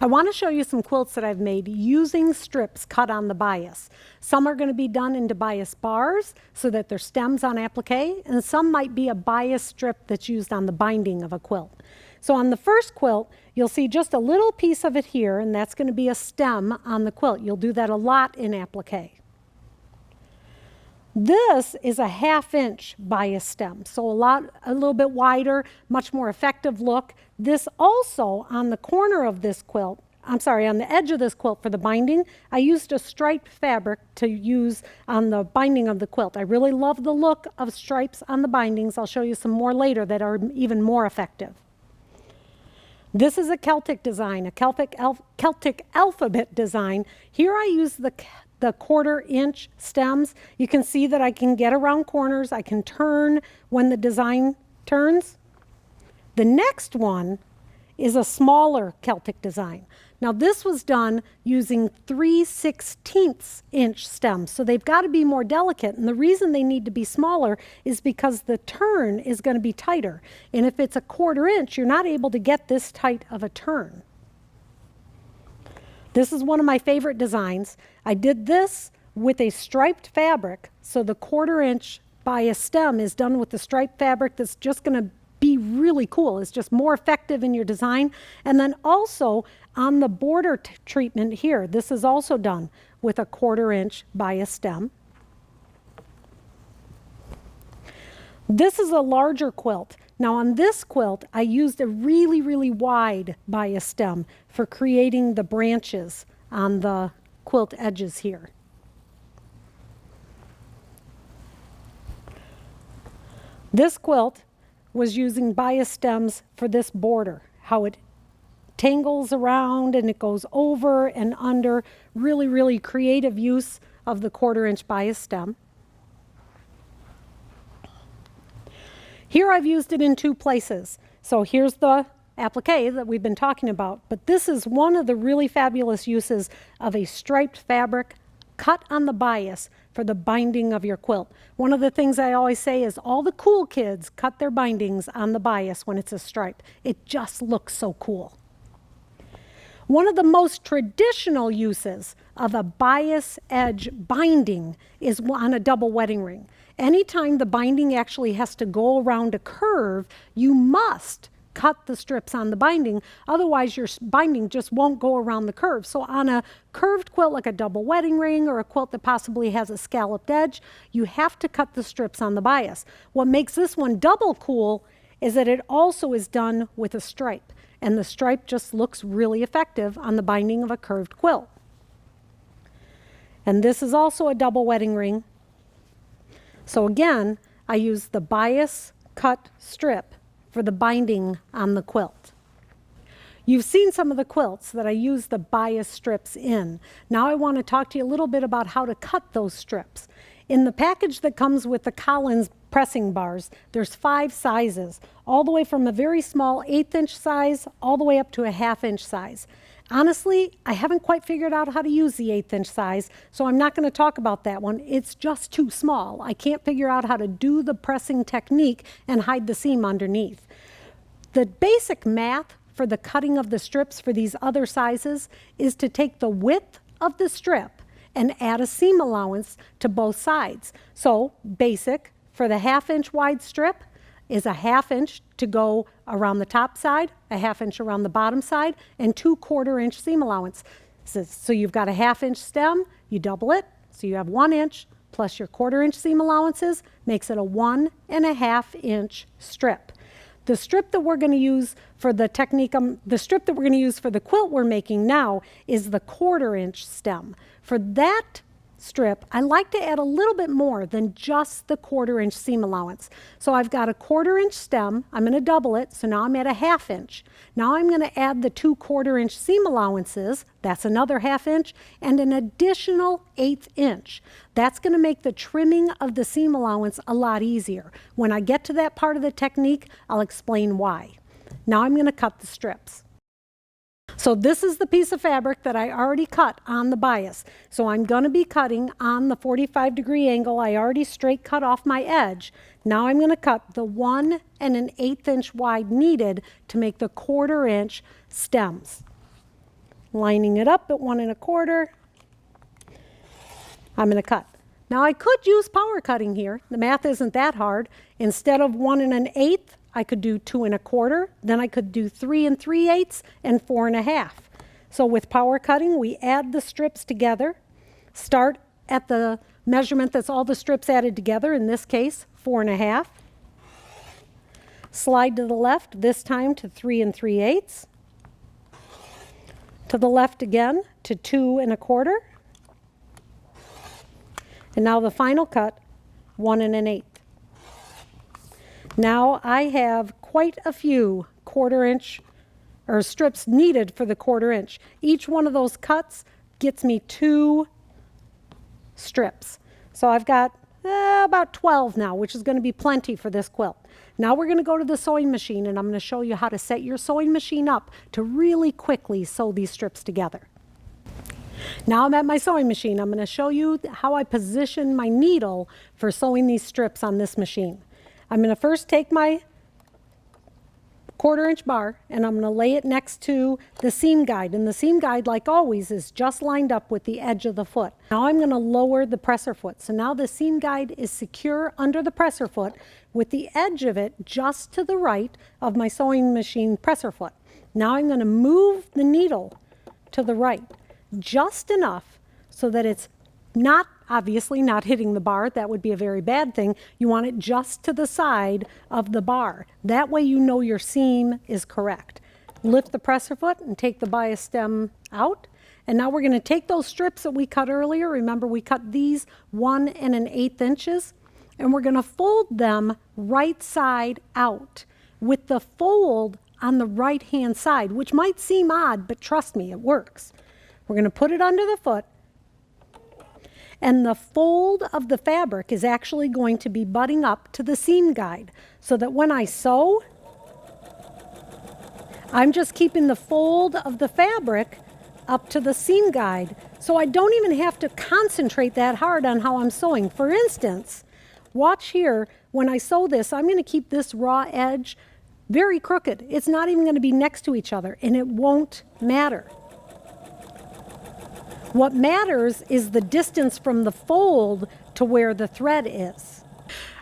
I want to show you some quilts that I've made using strips cut on the bias. Some are going to be done into bias bars so that they're stems on applique, and some might be a bias strip that's used on the binding of a quilt. So on the first quilt, you'll see just a little piece of it here, and that's going to be a stem on the quilt. You'll do that a lot in applique. This is a 1/2 inch bias stem, so a little bit wider, much more effective look. This also, on the corner of this quilt, on the edge of this quilt for the binding, I used a striped fabric to use on the binding of the quilt. I really love the look of stripes on the bindings. I'll show you some more later that are even more effective. This is a Celtic design, a Celtic alphabet design. Here I use the 1/4 inch stems. You can see that I can get around corners. I can turn when the design turns. The next one is a smaller Celtic design. Now this was done using 3/16 inch stems, so they've got to be more delicate, and the reason they need to be smaller is because the turn is going to be tighter, and if it's a 1/4 inch, you're not able to get this tight of a turn. This is one of my favorite designs. I did this with a striped fabric, so the 1/4 inch bias stem is done with the striped fabric that's just going to be really cool. It's just more effective in your design. And then also on the border treatment here, this is also done with a 1/4 inch bias stem. This is a larger quilt. Now on this quilt, I used a really, really wide bias stem for creating the branches on the quilt edges here. This quilt was using bias stems for this border, how it tangles around and it goes over and under. Really, really creative use of the 1/4 inch bias stem. Here I've used it in 2 places. So here's the applique that we've been talking about, but this is one of the really fabulous uses of a striped fabric cut on the bias for the binding of your quilt. One of the things I always say is all the cool kids cut their bindings on the bias when it's a stripe. It just looks so cool. One of the most traditional uses of a bias edge binding is on a double wedding ring. Anytime the binding actually has to go around a curve, you must cut the strips on the binding, otherwise your binding just won't go around the curve. So on a curved quilt like a double wedding ring or a quilt that possibly has a scalloped edge, you have to cut the strips on the bias. What makes this one double cool is that it also is done with a stripe, and the stripe just looks really effective on the binding of a curved quilt. And this is also a double wedding ring. So again, I use the bias cut strip for the binding on the quilt. You've seen some of the quilts that I use the bias strips in. Now I want to talk to you a little bit about how to cut those strips. In the package that comes with the Collins pressing bars, there's 5 sizes, all the way from a very small 1/8 inch size all the way up to a 1/2 inch size. Honestly, I haven't quite figured out how to use the 1/8 inch size, so I'm not going to talk about that one. It's just too small. I can't figure out how to do the pressing technique and hide the seam underneath. The basic math for the cutting of the strips for these other sizes is to take the width of the strip and add a seam allowance to both sides. So basic for the 1/2 inch wide strip is a 1/2 inch to go around the top side, a 1/2 inch around the bottom side, and 2 1/4 inch seam allowance. So you've got a 1/2 inch stem, you double it, so you have 1 inch plus your 1/4 inch seam allowances, makes it a 1.5 inch strip. The strip that we're going to use for the technique, the strip that we're going to use for the quilt we're making now is the 1/4 inch stem. For that strip, I like to add a little bit more than just the 1/4 inch seam allowance. So I've got a 1/4 inch stem, I'm going to double it, so now I'm at a 1/2 inch. Now I'm going to add the 2 1/4 inch seam allowances, that's another 1/2 inch, and an additional 1/8 inch. That's going to make the trimming of the seam allowance a lot easier. When I get to that part of the technique, I'll explain why. Now I'm going to cut the strips. So this is the piece of fabric that I already cut on the bias. So I'm going to be cutting on the 45-degree angle. I already straight cut off my edge. Now I'm going to cut the 1 1/8 inch wide needed to make the 1/4 inch stems. lining it up at 1 1/4. I'm going to cut. Now I could use power cutting here. The math isn't that hard. Instead of 1 1/8, I could do 2 1/4. Then I could do 3 3/8 and 4 1/2. So with power cutting, we add the strips together. Start at the measurement that's all the strips added together, in this case, 4 1/2. Slide to the left, this time to 3 3/8. To the left again to 2 1/4. And now the final cut, 1 1/8. Now I have quite a few 1/4 inch or strips needed for the 1/4 inch. Each one of those cuts gets me 2 strips. So I've got about 12 now, which is going to be plenty for this quilt. Now we're going to go to the sewing machine, and I'm going to show you how to set your sewing machine up to really quickly sew these strips together. Now I'm at my sewing machine. I'm going to show you how I position my needle for sewing these strips on this machine. I'm going to first take my 1/4 inch bar and I'm going to lay it next to the seam guide. And the seam guide, like always, is just lined up with the edge of the foot. Now I'm going to lower the presser foot. So now the seam guide is secure under the presser foot with the edge of it just to the right of my sewing machine presser foot. Now I'm going to move the needle to the right just enough so that it's obviously not hitting the bar. That would be a very bad thing. You want it just to the side of the bar. That way you know your seam is correct. Lift the presser foot and take the bias stem out. And now we're going to take those strips that we cut earlier. Remember, we cut these 1 1/8 inches. And we're going to fold them right side out with the fold on the right hand side, which might seem odd, but trust me, it works. We're going to put it under the foot. And the fold of the fabric is actually going to be butting up to the seam guide so that when I sew, I'm just keeping the fold of the fabric up to the seam guide. So I don't even have to concentrate that hard on how I'm sewing. For instance, watch here, when I sew this, I'm going to keep this raw edge very crooked. It's not even going to be next to each other, and it won't matter. What matters is the distance from the fold to where the thread is.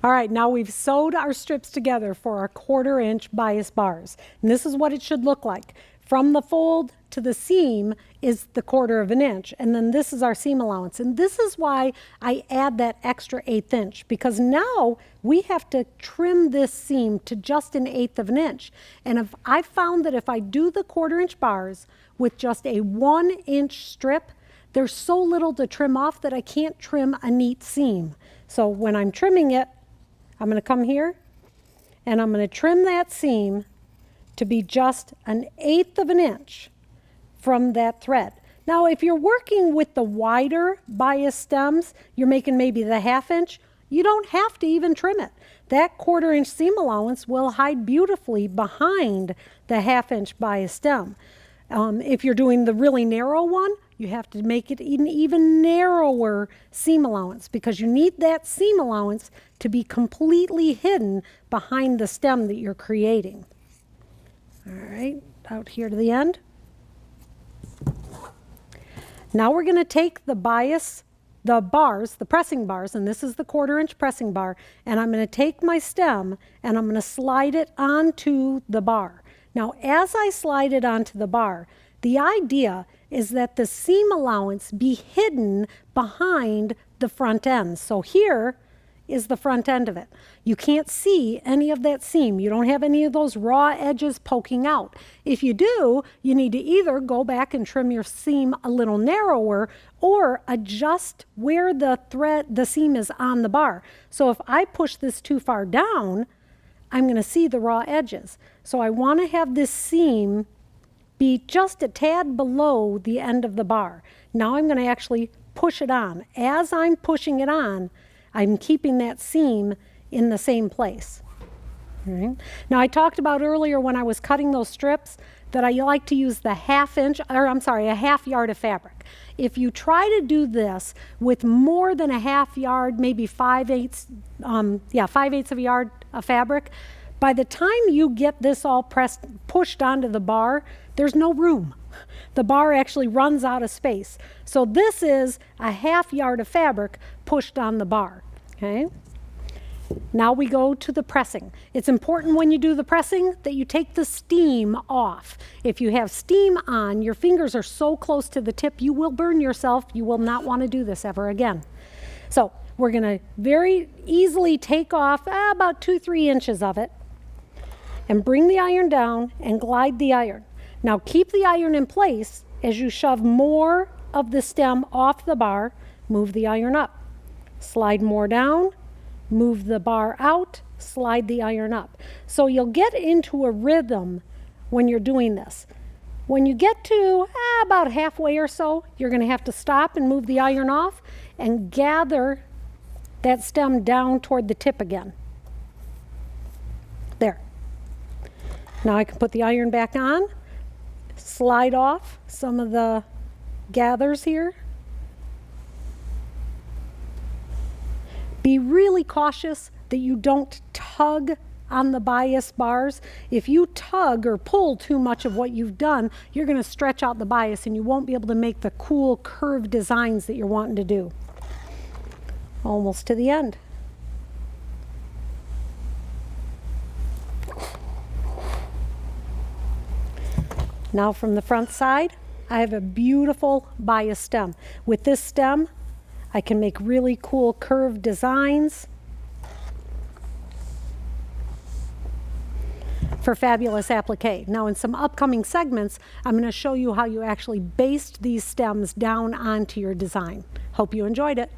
All right, now we've sewed our strips together for our 1/4 inch bias bars. And this is what it should look like. From the fold to the seam is the 1/4 inch. And then this is our seam allowance. And this is why I add that extra 1/8 inch, because now we have to trim this seam to just an 1/8 inch. And if I found that if I do the 1/4 inch bars with just a 1 inch strip, there's so little to trim off that I can't trim a neat seam. So when I'm trimming it, I'm going to come here and I'm going to trim that seam to be just an 1/8 inch from that thread. Now, if you're working with the wider bias stems, you're making maybe the 1/2 inch, you don't have to even trim it. That 1/4 inch seam allowance will hide beautifully behind the 1/2 inch bias stem. If you're doing the really narrow one, you have to make it an even narrower seam allowance because you need that seam allowance to be completely hidden behind the stem that you're creating. All right, out here to the end. Now we're going to take the bias, the bars, the pressing bars, and this is the 1/4 inch pressing bar, and I'm going to take my stem and I'm going to slide it onto the bar. Now, as I slide it onto the bar, the idea is that the seam allowance be hidden behind the front end. So here is the front end of it. You can't see any of that seam. You don't have any of those raw edges poking out. If you do, you need to either go back and trim your seam a little narrower or adjust where the seam is on the bar. So if I push this too far down, I'm going to see the raw edges. So I want to have this seam be just a tad below the end of the bar. Now I'm going to actually push it on. As I'm pushing it on, I'm keeping that seam in the same place. All right. Now I talked about earlier when I was cutting those strips that I like to use the 1/2 inch, or I'm sorry, a 1/2 yard of fabric. If you try to do this with more than a 1/2 yard, maybe 5/8 of a yard of fabric, by the time you get this all pushed onto the bar, there's no room. The bar actually runs out of space. So this is a ½ yard of fabric pushed on the bar, okay? Now we go to the pressing. It's important when you do the pressing that you take the steam off. If you have steam on, your fingers are so close to the tip, you will burn yourself. You will not want to do this ever again. So we're going to very easily take off about 2-3 inches of it and bring the iron down and glide the iron. Now keep the iron in place as you shove more of the stem off the bar. Move the iron up. Slide more down. Move the bar out, slide the iron up. So you'll get into a rhythm when you're doing this. When you get to about halfway or so, you're going to have to stop and move the iron off and gather that stem down toward the tip again. There. Now I can put the iron back on, slide off some of the gathers here. Be really cautious that you don't tug on the bias bars. If you tug or pull too much of what you've done, you're going to stretch out the bias and you won't be able to make the cool curved designs that you're wanting to do. Almost to the end. Now from the front side, I have a beautiful bias stem. With this stem, I can make really cool curved designs for fabulous applique. Now in some upcoming segments, I'm going to show you how you actually baste these stems down onto your design. Hope you enjoyed it.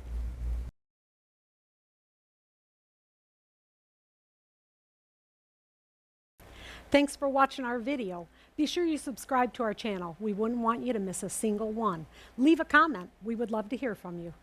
Thanks for watching our video. Be sure you subscribe to our channel. We wouldn't want you to miss a single one. Leave a comment. We would love to hear from you.